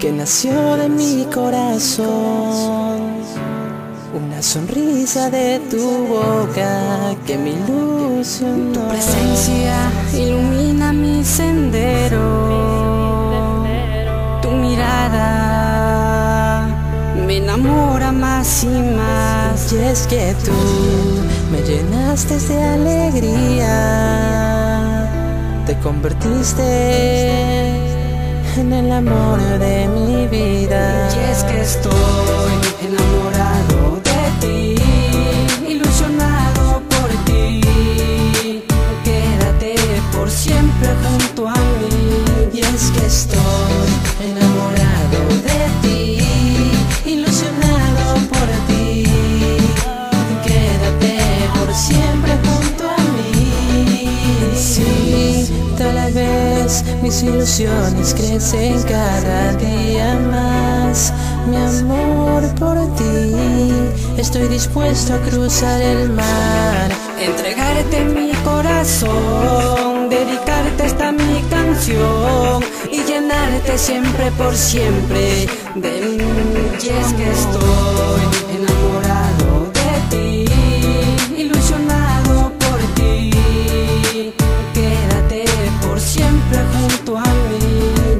que nació de mi corazón, una sonrisa de tu boca que me ilusionó. Tu presencia ilumina mi sendero, tu mirada me enamora más y más. Y es que tú me llenaste de alegría, te convertiste en el amor de mi vida. Y es que estoy enamorado de ti, ilusionado por ti. Quédate por siempre junto a mí. Y es que estoy enamorado de ti, ilusionado por ti. Quédate por siempre junto a mí. Sí, tal vez mis ilusiones crecen cada día más. Mi amor por ti, estoy dispuesto a cruzar el mar, Entregarte mi corazón, dedicarte esta mi canción y llenarte siempre por siempre de mí. Y es que estoy enamorado de ti, ilusionado por ti. Quédate por siempre junto a mí.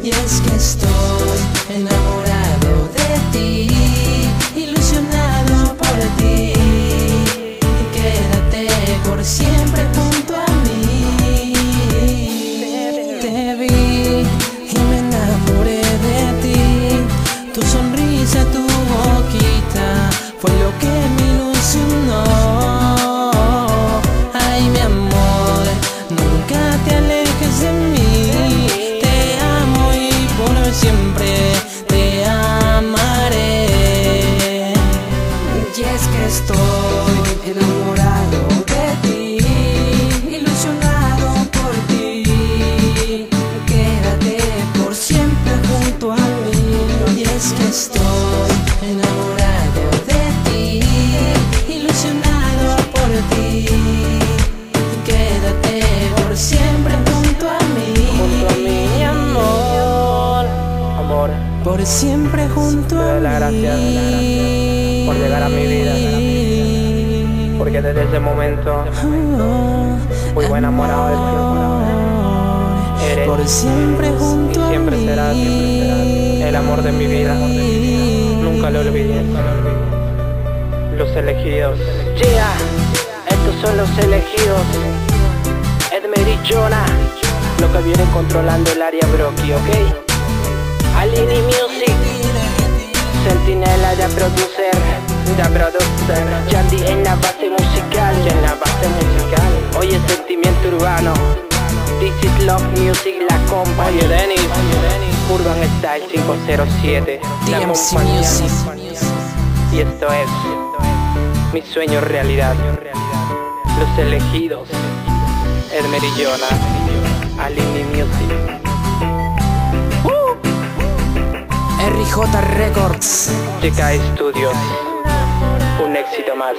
y es que estoy enamorado de ti, ilusionado por ti. Quédate por siempre junto a mí. Te vi y me enamoré de ti, tu sonrisa, tu boquita fue lo que me ilusionó. Ay, mi amor, nunca te alejes de mí. Te amo y por siempre te amaré. Y es que estoy enamorado de ti, ilusionado por ti. Quédate por siempre junto a mí. Y es que estoy enamorado de ti, ilusionado por ti. Quédate por siempre junto a mí. Junto a mí, mi amor. Amor, Por siempre junto te a doy las gracias mí. por llegar a mi vida, porque desde ese momento fui buen enamorado de ti. Eres Por siempre junto y a siempre mí. serás el amor de mi vida. Nunca lo olvides. Los elegidos. Yeah, estos son los elegidos. Edmer y Jonah, lo que vienen controlando el área Brocky, ¿ok? Alini Music, Sentinela de producer, Yandy en la base musical, Oye, sentimiento urbano, This is Love Music, la compa. Oye, Dennis, Urban Style 507, la DMC compañía. Music. Y esto es mi sueño realidad. Los elegidos, Edmer y Jonah, Alini Music. RJ Records. JK Studios, un éxito más.